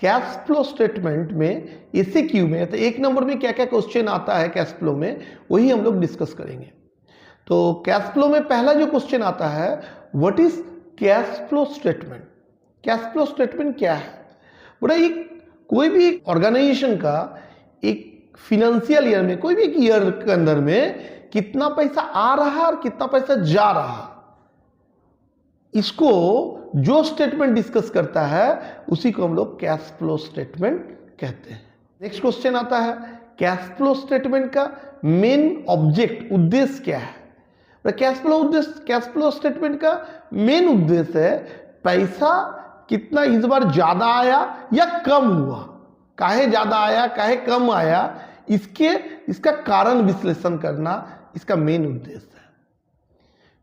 Cash flow statement में SQ में तो 1 नंबर में क्या क्या क्वेश्चन आता है कैश फ्लो में, वही हम लोग डिस्कस करेंगे। तो कैश फ्लो में पहला जो क्वेश्चन आता है, what is cash flow statement. Cash flow statement क्या है? बोला एक कोई भी ऑर्गेनाइजेशन का एक फिनेंशियल ईयर में, कोई भी एक ईयर के अंदर में कितना पैसा आ रहा है और कितना पैसा जा रहा है, इसको जो स्टेटमेंट डिस्कस करता है उसी को हम लोग कैश फ्लो स्टेटमेंट कहते हैं। नेक्स्ट क्वेश्चन आता है, कैश फ्लो स्टेटमेंट का मेन ऑब्जेक्ट, उद्देश्य क्या है? कैश फ्लो स्टेटमेंट का मेन उद्देश्य है पैसा कितना इस बार ज्यादा आया या कम हुआ, काहे ज्यादा आया काहे कम आया, इसका कारण विश्लेषण करना इसका मेन उद्देश्य है।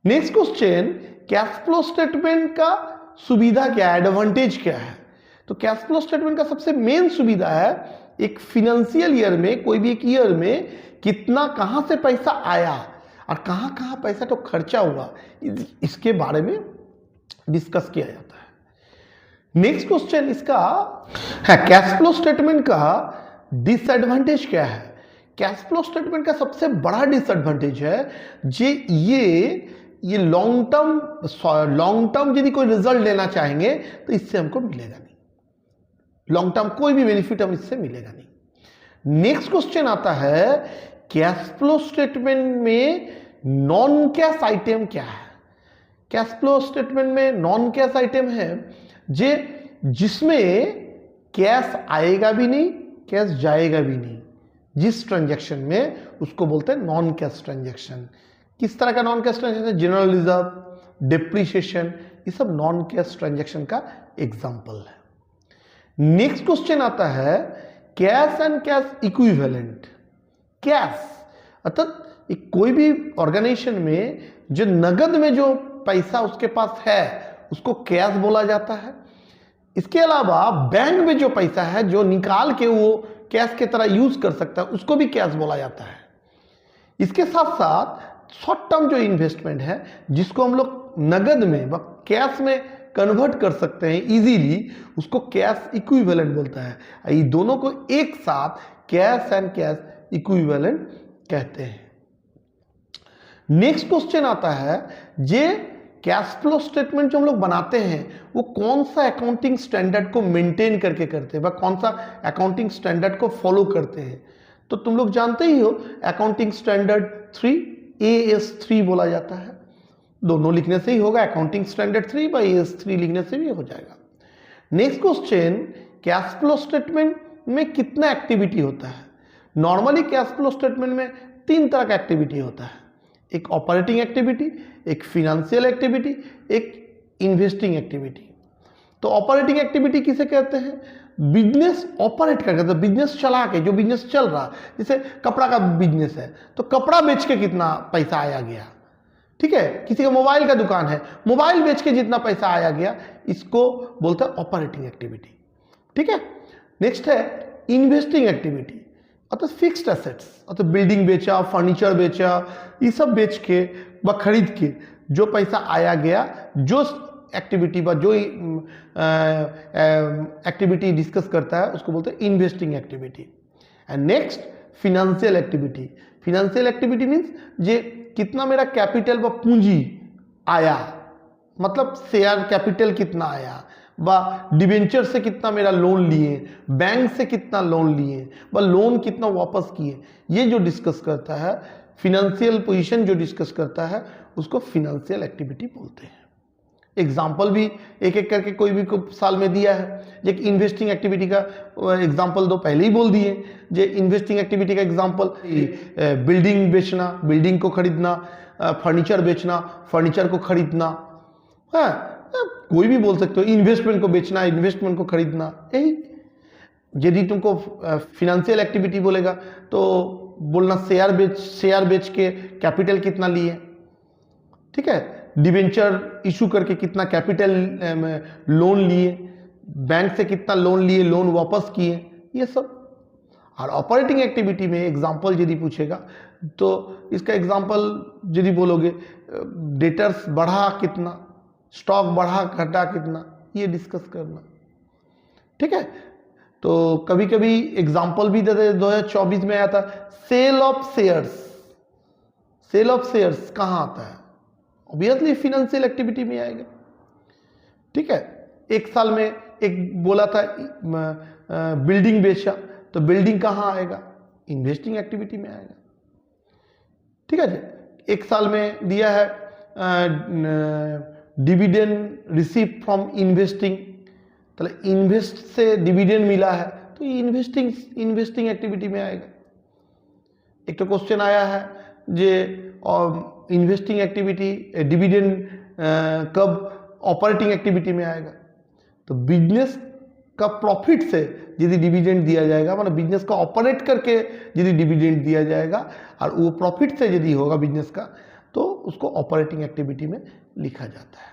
Next question, cash flow statement का सुविधा क्या है, एडवांटेज क्या है? तो कैश फ्लो स्टेटमेंट का सबसे मेन सुविधा है एक फिनेंशियल ईयर में, कोई भी एक ईयर में कितना कहां से पैसा आया और कहां कहां पैसा तो खर्चा हुआ, इसके बारे में डिस्कस किया जाता है। नेक्स्ट क्वेश्चन इसका है, कैश फ्लो स्टेटमेंट का डिसएडवांटेज क्या है? कैश फ्लो स्टेटमेंट का सबसे बड़ा डिसएडवांटेज है ये लॉन्ग टर्म यदि कोई रिजल्ट लेना चाहेंगे तो इससे हमको मिलेगा नहीं, लॉन्ग टर्म कोई भी बेनिफिट हम इससे मिलेगा नहीं। नेक्स्ट क्वेश्चन आता है, कैश फ्लो स्टेटमेंट में नॉन कैश आइटम क्या है? कैश फ्लो स्टेटमेंट में नॉन कैश आइटम है जिसमें कैश आएगा भी नहीं, कैश जाएगा भी नहीं, जिस ट्रांजैक्शन में उसको बोलते हैं नॉन कैश ट्रांजैक्शन। किस तरह का non cash transaction? General reserve, depreciation, ये सब नॉन कैश ट्रांजैक्शन का एग्जांपल है। नेक्स्ट क्वेश्चन आता है, cash and cash equivalent. Cash अर्थात कोई भी ऑर्गेनाइजेशन में जो नगद में जो पैसा उसके पास है उसको कैश बोला जाता है। इसके अलावा बैंक में जो पैसा है जो निकाल के वो कैश की तरह यूज कर सकता है उसको भी कैश बोला जाता है। इसके साथ साथ शॉर्ट टर्म जो इन्वेस्टमेंट है जिसको हम लोग नगद में व कैश में कन्वर्ट कर सकते हैं इजीली, उसको कैश इक्विवेलेंट बोलता है। ये दोनों को एक साथ कैश एंड कैश इक्विवेलेंट कहते हैं। नेक्स्ट क्वेश्चन आता है, जे कैश फ्लो स्टेटमेंट जो हम लोग बनाते हैं वो कौन सा अकाउंटिंग स्टैंडर्ड को मेंटेन करके करते हैं, कौन सा अकाउंटिंग स्टैंडर्ड को फॉलो करते हैं? तो तुम लोग जानते ही हो अकाउंटिंग स्टैंडर्ड 3, AS3 बोला जाता है। दोनों लिखने से ही होगा, अकाउंटिंग स्टैंडर्ड 3 बाय AS3 लिखने से भी हो जाएगा। Next question, cash flow statement में कितना एक्टिविटी होता है? नॉर्मली कैश फ्लो स्टेटमेंट में 3 तरह का एक्टिविटी होता है, एक ऑपरेटिंग एक्टिविटी, एक फिनेंशियल एक्टिविटी, एक इन्वेस्टिंग एक्टिविटी। तो ऑपरेटिंग एक्टिविटी किसे कहते हैं? बिजनेस ऑपरेट करके, तो बिजनेस चला के, जो बिजनेस चल रहा, जैसे कपड़ा का बिजनेस है तो कपड़ा बेच के कितना पैसा आया गया, ठीक है। किसी का मोबाइल का दुकान है, मोबाइल बेच के जितना पैसा आया गया, इसको बोलते हैं ऑपरेटिंग एक्टिविटी, ठीक है। नेक्स्ट है इन्वेस्टिंग एक्टिविटी, अर्थात फिक्स्ड एसेट्स, अर्थात बिल्डिंग बेचा, फर्नीचर बेचा, ये सब बेच के व खरीद के जो पैसा आया गया, जो एक्टिविटी व जो एक्टिविटी डिस्कस करता है उसको बोलते हैं investing activity. And next financial activity. Financial activity means जे कितना मेरा कैपिटल व पूंजी आया, मतलब शेयर कैपिटल कितना आया, व डिवेंचर से कितना मेरा लोन लिए, बैंक से कितना लोन लिए, व लोन कितना वापस किए, ये जो डिस्कस करता है, फिनेंशियल पोजीशन जो डिस्कस करता है उसको फिनेंशियल एक्टिविटी बोलते हैं। एग्जाम्पल भी एक एक करके कोई भी साल में दिया है। एक इन्वेस्टिंग एक्टिविटी का एग्जाम्पल दो पहले ही बोल दिए। जो इन्वेस्टिंग एक्टिविटी का एग्जाम्पल बिल्डिंग बेचना, बिल्डिंग को खरीदना, फर्नीचर बेचना, फर्नीचर को खरीदना, हाँ कोई भी बोल सकते हो। इन्वेस्टमेंट को बेचना, इन्वेस्टमेंट को खरीदना, यही। यदि तुमको फिनेंशियल एक्टिविटी बोलेगा तो बोलना शेयर बेच के कैपिटल कितना लिए, ठीक है। डिवेंचर इशू करके कितना कैपिटल लोन लिए, बैंक से कितना लोन लिए, लोन वापस किए, ये सब। और ऑपरेटिंग एक्टिविटी में एग्जांपल यदि पूछेगा तो इसका एग्जांपल यदि बोलोगे डेटर्स बढ़ा कितना, स्टॉक बढ़ा घटा कितना, ये डिस्कस करना, ठीक है। तो कभी कभी एग्जाम्पल भी देते, 2024 में आया था sale of shares. Sale of shares कहाँ आता है? ऑब्वियसली फिनेंशियल एक्टिविटी में आएगा। ठीक है, एक साल में एक बोला था बिल्डिंग बेचा, तो बिल्डिंग कहाँ आएगा? इन्वेस्टिंग एक्टिविटी में आएगा। ठीक है जी। एक साल में दिया है डिविडेंड रिसीव फ्रॉम इन्वेस्टिंग, तो इन्वेस्ट से डिविडेंड मिला है, तो इन्वेस्टिंग एक्टिविटी में आएगा। एक तो क्वेश्चन आया है जे इन्वेस्टिंग एक्टिविटी डिविडेंड कब ऑपरेटिंग एक्टिविटी में आएगा? तो बिजनेस का प्रॉफिट से यदि डिविडेंड दिया जाएगा, मतलब बिजनेस का ऑपरेट करके यदि डिविडेंड दिया जाएगा और वो प्रॉफिट से यदि होगा बिजनेस का, तो उसको ऑपरेटिंग एक्टिविटी में लिखा जाता है।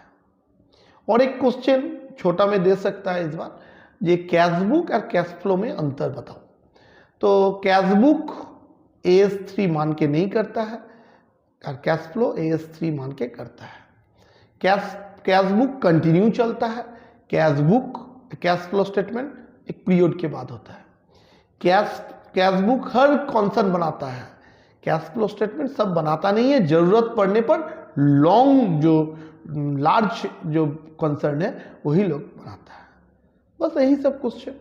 और एक क्वेश्चन छोटा में दे सकता है इस बार, ये कैश बुक और कैश फ्लो में अंतर बताओ। तो कैश बुक AS3 मान के नहीं करता है और कैश फ्लो AS3 मान के करता है। कैश बुक कंटिन्यू चलता है, कैश फ्लो स्टेटमेंट एक पीरियड के बाद होता है। कैश बुक हर कॉन्सर्न बनाता है, कैश फ्लो स्टेटमेंट सब बनाता नहीं है, जरूरत पड़ने पर लार्ज जो कंसर्न है वही लोग बनाता है। बस यही सब क्वेश्चन।